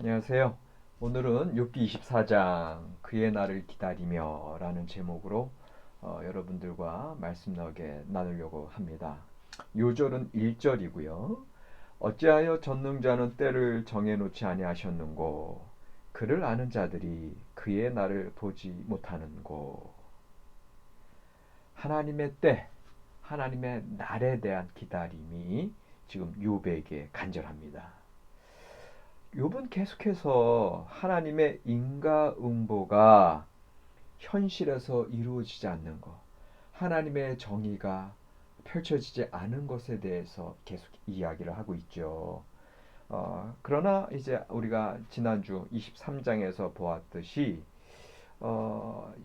안녕하세요. 오늘은 욥기 24장 그의 날을 기다리며 라는 제목으로 여러분들과 말씀 나누려고 합니다. 요절은 1절이고요. 어찌하여 전능자는 때를 정해놓지 아니하셨는고 그를 아는 자들이 그의 날을 보지 못하는고. 하나님의 때, 하나님의 날에 대한 기다림이 지금 욥에게 간절합니다. 욥은 계속해서 하나님의 인과응보가 현실에서 이루어지지 않는 것, 하나님의 정의가 펼쳐지지 않은 것에 대해서 계속 이야기를 하고 있죠. 그러나 이제 우리가 지난주 23장에서 보았듯이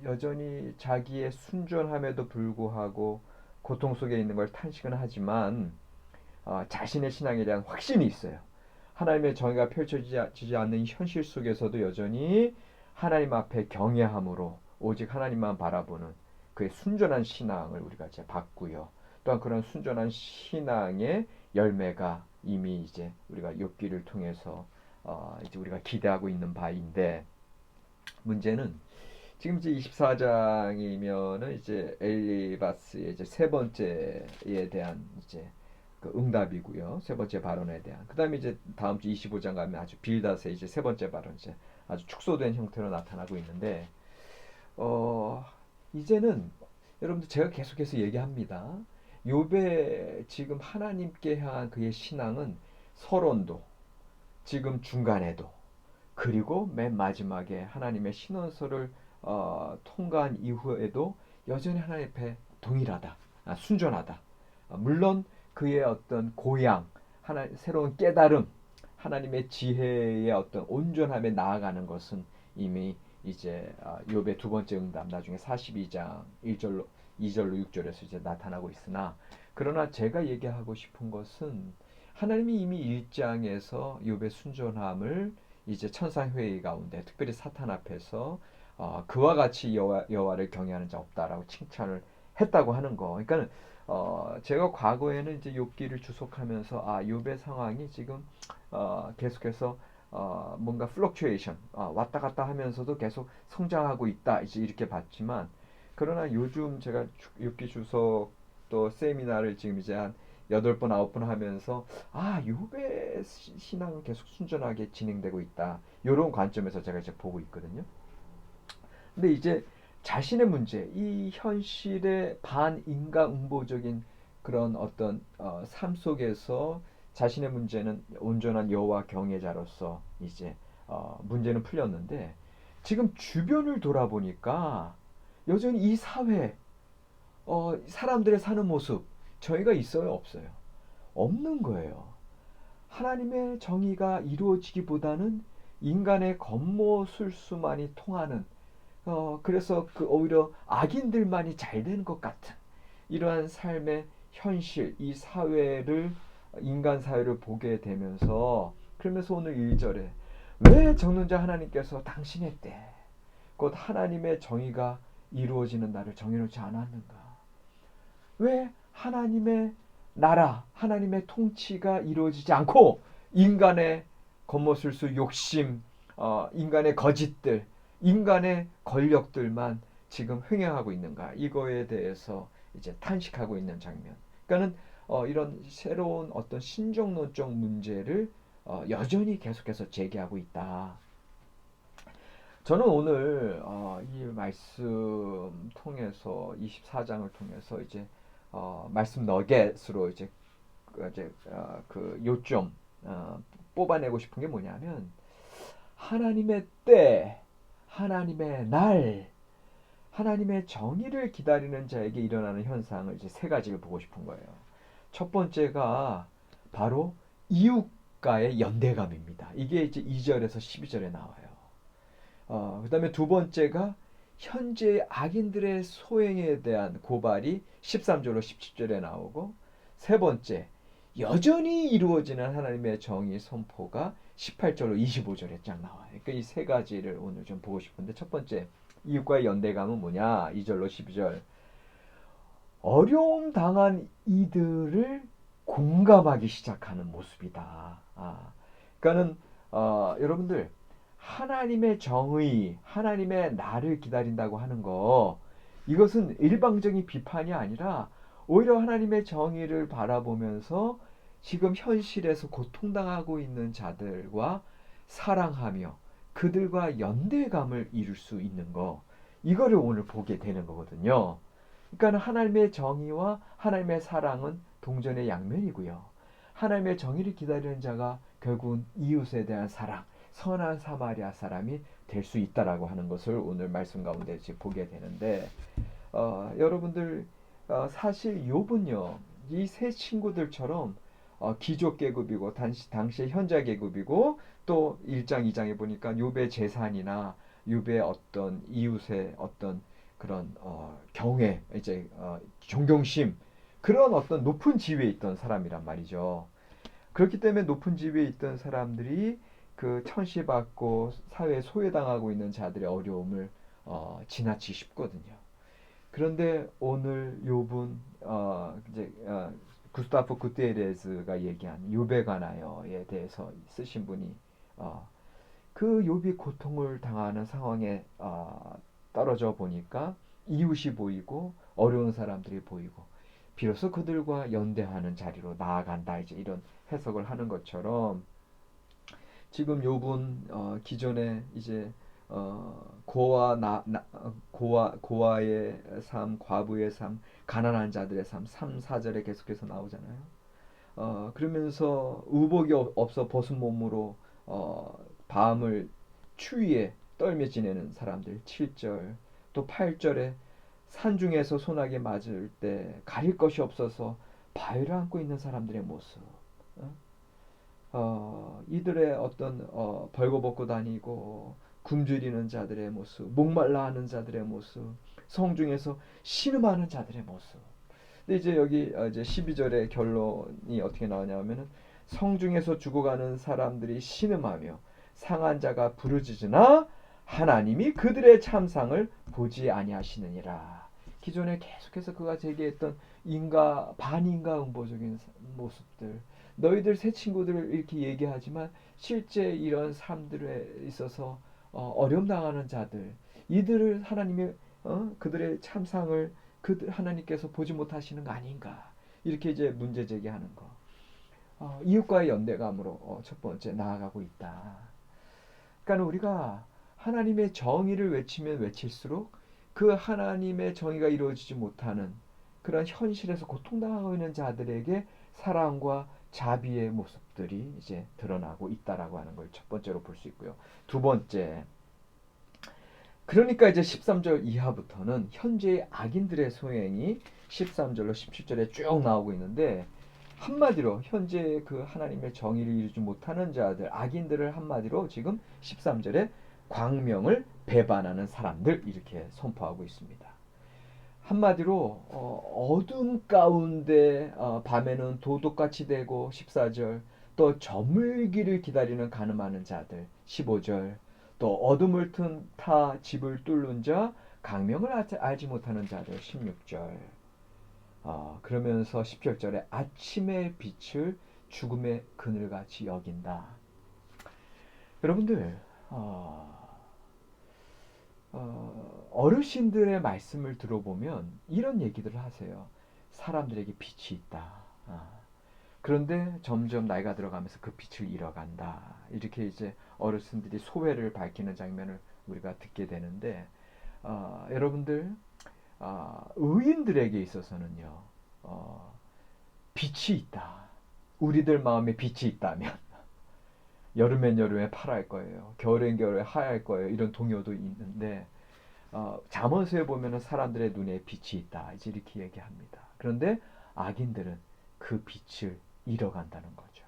여전히 자기의 순전함에도 불구하고 고통 속에 있는 걸 탄식은 하지만 자신의 신앙에 대한 확신이 있어요. 하나님의 정의가 펼쳐지지 않는 현실 속에서도 여전히 하나님 앞에 경외함으로 오직 하나님만 바라보는 그의 순전한 신앙을 우리가 이제 봤고요. 또한 그런 순전한 신앙의 열매가 이미 이제 우리가 욥기를 통해서 이제 우리가 기대하고 있는 바인데, 문제는 지금 이제 24장이면은 이제 엘리바스의 이제 세 번째에 대한 이제 그 응답이고요. 세 번째 발언에 대한. 그다음에 이제 다음 주 25장 가면 아주 빌닷의 이제 세 번째 발언, 이제 아주 축소된 형태로 나타나고 있는데, 어 이제는 여러분들 제가 계속해서 얘기합니다. 욥의 지금 하나님께 향한 그의 신앙은 서론도, 지금 중간에도, 그리고 맨 마지막에 하나님의 신원서를 통과한 이후에도 여전히 하나님 앞에 동일하다, 순전하다. 물론 그의 어떤 고향, 새로운 깨달음, 하나님의 지혜의 어떤 온전함에 나아가는 것은 이미 이제 욥의 두 번째 응답 나중에 42장 1절로 2절로 6절에서 이제 나타나고 있으나, 그러나 제가 얘기하고 싶은 것은 하나님이 이미 1장에서 욥의 순전함을 이제 천상회의 가운데 특별히 사탄 앞에서 그와 같이 여호와를 경외하는 자 없다라고 칭찬을 했다고 하는 거. 그러니까 제가 과거에는 이제 욥기를 주석하면서 욥의 상황이 지금 계속해서 뭔가 플럭추에이션, 왔다 갔다 하면서도 계속 성장하고 있다 이제 이렇게 봤지만, 그러나 요즘 제가 욥기 주석 또 세미나를 지금 이제 한 8번 9번 하면서 욥의 신앙은 계속 순전하게 진행되고 있다, 이런 관점에서 제가 이제 보고 있거든요. 근데 이제 자신의 문제, 이 현실의 반인과응보적인 그런 어떤 삶 속에서 자신의 문제는 온전한 여호와 경외자로서 이제 문제는 풀렸는데, 지금 주변을 돌아보니까 여전히 이 사회, 사람들의 사는 모습, 저희가 있어요, 없어요? 없는 거예요. 하나님의 정의가 이루어지기보다는 인간의 겉모술수만이 통하는, 그래서 그 오히려 악인들만이 잘 되는 것 같은 이러한 삶의 현실, 이 사회를, 인간 사회를 보게 되면서, 그러면서 오늘 1절에 왜 정론자 하나님께서 당신의 때 곧 하나님의 정의가 이루어지는 날을 정해놓지 않았는가? 왜 하나님의 나라, 하나님의 통치가 이루어지지 않고 인간의 겉모술수, 욕심, 인간의 거짓들, 인간의 권력들만 지금 횡행하고 있는가? 이거에 대해서 이제 탄식하고 있는 장면. 그러니까는 이런 새로운 어떤 신정론적 문제를 여전히 계속해서 제기하고 있다. 저는 오늘 이 말씀 통해서 24장을 통해서 이제 말씀 너겟으로 그 요점 뽑아내고 싶은 게 뭐냐면, 하나님의 때, 하나님의 날, 하나님의 정의를 기다리는 자에게 일어나는 현상을 이제 세 가지를 보고 싶은 거예요. 첫 번째가 바로 이웃과의 연대감입니다. 이게 이제 2절에서 12절에 나와요. 그다음에 두 번째가 현재 악인들의 소행에 대한 고발이 13절로 17절에 나오고, 세 번째 여전히 이루어지는 하나님의 정의 선포가 18절로 25절에 쫙 나와요. 그러니까 이 세 가지를 오늘 좀 보고 싶은데, 첫 번째 이웃과의 연대감은 뭐냐? 2절로 12절, 어려움 당한 이들을 공감하기 시작하는 모습이다. 그러니까는 여러분들 하나님의 정의, 하나님의 나를 기다린다고 하는 거 이것은 일방적인 비판이 아니라 오히려 하나님의 정의를 바라보면서 지금 현실에서 고통당하고 있는 자들과 사랑하며 그들과 연대감을 이룰 수 있는 거 이거를 오늘 보게 되는 거거든요. 그러니까 하나님의 정의와 하나님의 사랑은 동전의 양면이고요. 하나님의 정의를 기다리는 자가 결국은 이웃에 대한 사랑, 선한 사마리아 사람이 될 수 있다라고 하는 것을 오늘 말씀 가운데 보게 되는데 여러분들 사실 욥은요 이 세 친구들처럼 귀족 계급이고 당시 현자 계급이고 또 1장 2장에 보니까 욥의 재산이나 욥의 어떤 이웃의 어떤 그런 경외 이제 존경심 그런 어떤 높은 지위에 있던 사람이란 말이죠. 그렇기 때문에 높은 지위에 있던 사람들이 그 천시받고 사회에 소외당하고 있는 자들의 어려움을 지나치기 쉽거든요. 그런데 오늘 욥은 이제 구스타프 구테레스가 얘기한 욥에 관하여에 대해서 쓰신 분이 그 욥이 고통을 당하는 상황에 떨어져 보니까 이웃이 보이고 어려운 사람들이 보이고 비로소 그들과 연대하는 자리로 나아간다 이제 이런 해석을 하는 것처럼 지금 욥은 기존에 이제 고아의 삶, 과부의 삶, 가난한 자들의 삶, 3, 4절에 계속해서 나오잖아요. 그러면서 의복이 없어 벗은 몸으로 밤을 추위에 떨며 지내는 사람들 7절 또 8절에 산중에서 소나기 맞을 때 가릴 것이 없어서 바위를 안고 있는 사람들의 모습 이들의 어떤 벌거벗고 다니고 굶주리는 자들의 모습 목말라 하는 자들의 모습 성중에서 신음하는 자들의 모습 근데 이제 여기 이제 12절의 결론이 어떻게 나오냐면은 성중에서 죽어가는 사람들이 신음하며 상한 자가 부르짖으나 하나님이 그들의 참상을 보지 아니하시느니라. 기존에 계속해서 그가 제기했던 반인가 응보적인 모습들 너희들 새 친구들을 이렇게 얘기하지만 실제 이런 삶들에 있어서 어려움 당하는 자들 이들을 하나님이 그들의 참상을 하나님께서 보지 못하시는 거 아닌가 이렇게 이제 문제 제기하는 거 이웃과의 연대감으로 첫 번째 나아가고 있다. 그러니까 우리가 하나님의 정의를 외치면 외칠수록 그 하나님의 정의가 이루어지지 못하는 그런 현실에서 고통당하고 있는 자들에게 사랑과 자비의 모습들이 이제 드러나고 있다라고 하는 걸 첫 번째로 볼 수 있고요. 두 번째, 그러니까 이제 13절 이하부터는 현재의 악인들의 소행이 13절로 17절에 쭉 나오고 있는데 한마디로 현재 그 하나님의 정의를 이루지 못하는 자들, 악인들을 한마디로 지금 13절에 광명을 배반하는 사람들 이렇게 선포하고 있습니다. 한마디로 어둠 가운데 밤에는 도둑같이 되고 14절 또 저물기를 기다리는 가늠하는 자들 15절 또 어둠을 튼 타 집을 뚫는 자 강명을 알지 못하는 자들 16절 그러면서 17절에 아침의 빛을 죽음의 그늘같이 여긴다. 여러분들 어르신들의 말씀을 들어보면 이런 얘기들을 하세요. 사람들에게 빛이 있다. 그런데 점점 나이가 들어가면서 그 빛을 잃어간다. 이렇게 이제 어르신들이 소회를 밝히는 장면을 우리가 듣게 되는데 여러분들 의인들에게 있어서는요 빛이 있다. 우리들 마음에 빛이 있다면 여름엔 여름에 파랄 거예요. 겨울엔 겨울에 하얄 거예요. 이런 동요도 있는데 잠언서에 보면은 사람들의 눈에 빛이 있다. 이제 이렇게 얘기합니다. 그런데 악인들은 그 빛을 잃어간다는 거죠.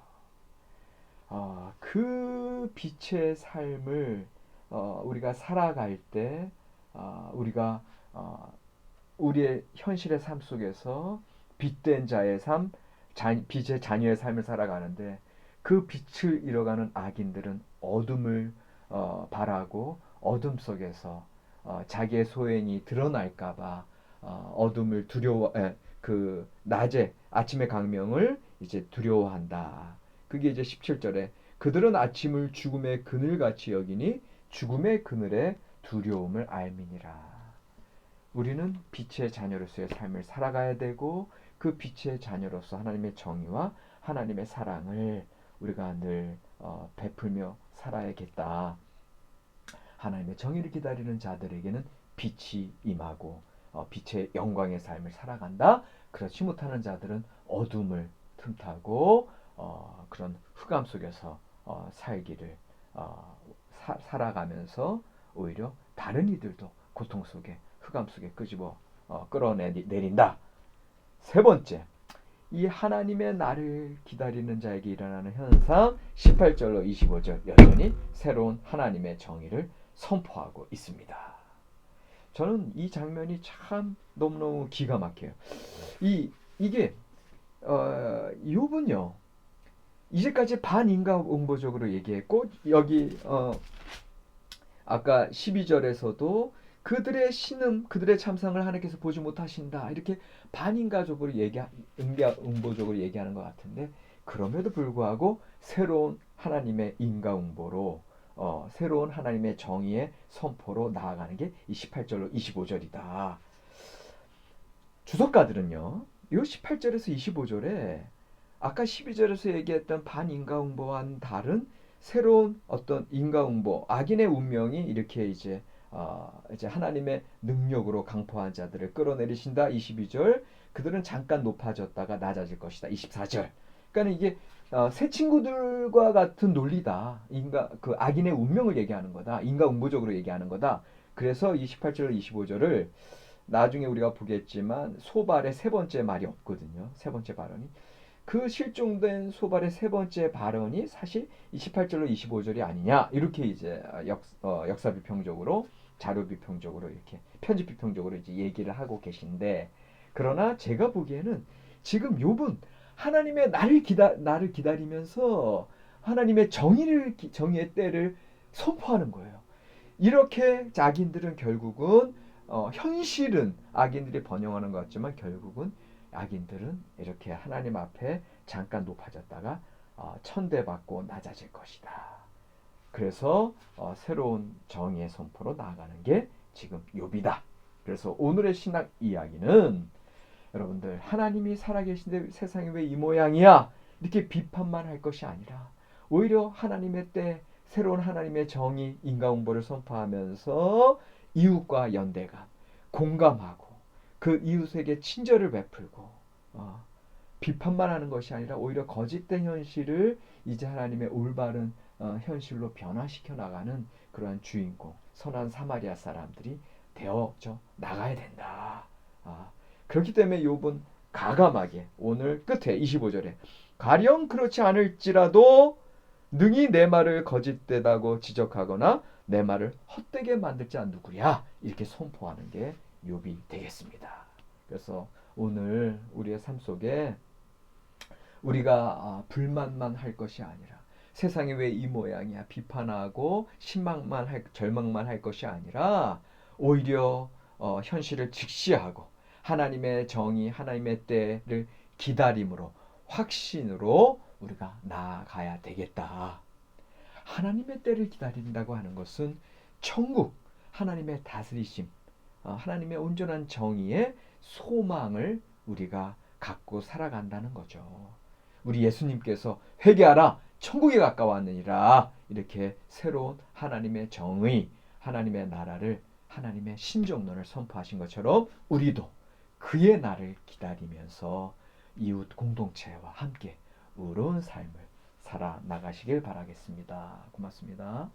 그 빛의 삶을 우리가 살아갈 때 우리가 우리의 현실의 삶 속에서 빛된 자의 삶, 빛의 자녀의 삶을 살아가는데 그 빛을 잃어가는 악인들은 어둠을 바라고 어둠 속에서 자기의 소행이 드러날까봐 어둠을 그 낮에 아침의 강명을 이제 두려워한다. 그게 이제 17절에 그들은 아침을 죽음의 그늘같이 여기니 죽음의 그늘에 두려움을 알미니라. 우리는 빛의 자녀로서의 삶을 살아가야 되고 그 빛의 자녀로서 하나님의 정의와 하나님의 사랑을 우리가 늘 베풀며 살아야겠다. 하나님의 정의를 기다리는 자들에게는 빛이 임하고 빛의 영광의 삶을 살아간다. 그렇지 못하는 자들은 어둠을 틈타고 그런 흑암 속에서 살기를 살아가면서 오히려 다른 이들도 고통 속에 흑암 속에 끄집어 끌어내린다. 세 번째, 이 하나님의 나를 기다리는 자에게 일어나는 현상 18절로 25절 여전히 새로운 하나님의 정의를 선포하고 있습니다. 저는 이 장면이 참 너무너무 기가 막혀요. 이게 욥은요 이제까지 반인과응보적으로 얘기했고 여기 아까 12절에서도 그들의 신음, 그들의 참상을 하나님께서 보지 못하신다. 이렇게 반인가적으로 응보적으로 얘기하는 것 같은데 그럼에도 불구하고 새로운 하나님의 인과응보로 새로운 하나님의 정의의 선포로 나아가는 게 이 18절로 25절이다. 주석가들은요. 이 18절에서 25절에 아까 12절에서 얘기했던 반인과응보와는 다른 새로운 어떤 인과응보, 악인의 운명이 이렇게 이제 하나님의 능력으로 강포한 자들을 끌어내리신다. 22절. 그들은 잠깐 높아졌다가 낮아질 것이다. 24절. 그러니까 이게 새 친구들과 같은 논리다. 그 악인의 운명을 얘기하는 거다. 인과응보적으로 얘기하는 거다. 그래서 28절, 25절을 나중에 우리가 보겠지만 소발의 세 번째 말이 없거든요. 세 번째 발언이. 그 실종된 소발의 세 번째 발언이 사실 28절로 25절이 아니냐 이렇게 이제 역사 비평적으로 자료 비평적으로 이렇게 편집 비평적으로 이제 얘기를 하고 계신데 그러나 제가 보기에는 지금 욥은 하나님의 나를 기다리면서 하나님의 정의의 때를 선포하는 거예요. 이렇게 악인들은 결국은 현실은 악인들이 번영하는 것 같지만 결국은 악인들은 이렇게 하나님 앞에 잠깐 높아졌다가 천대받고 낮아질 것이다. 그래서 새로운 정의의 선포로 나아가는 게 지금 욥이다. 그래서 오늘의 신학 이야기는 여러분들 하나님이 살아계신데 세상이 왜 이 모양이야? 이렇게 비판만 할 것이 아니라 오히려 하나님의 때 새로운 하나님의 정의 인과응보를 선포하면서 이웃과 연대감 공감하고 그 이웃에게 친절을 베풀고 비판만 하는 것이 아니라 오히려 거짓된 현실을 이제 하나님의 올바른 현실로 변화시켜 나가는 그러한 주인공 선한 사마리아 사람들이 되어져 나가야 된다. 그렇기 때문에 욥은 가감하게 오늘 끝에 25절에 가령 그렇지 않을지라도 능히 내 말을 거짓되다고 지적하거나 내 말을 헛되게 만들 자 누구야? 이렇게 선포하는 게 욥이 되겠습니다. 그래서 오늘 우리의 삶 속에 우리가 불만만 할 것이 아니라 세상이 왜 이 모양이야 비판하고 절망만 할 것이 아니라 오히려 현실을 직시하고 하나님의 정의, 하나님의 때를 기다림으로 확신으로 우리가 나아가야 되겠다. 하나님의 때를 기다린다고 하는 것은 천국, 하나님의 다스리심, 하나님의 온전한 정의의 소망을 우리가 갖고 살아간다는 거죠. 우리 예수님께서 회개하라 천국이 가까웠느니라 이렇게 새로운 하나님의 정의, 하나님의 나라를 하나님의 신정론을 선포하신 것처럼 우리도 그의 날을 기다리면서 이웃 공동체와 함께 의로운 삶을 살아나가시길 바라겠습니다. 고맙습니다.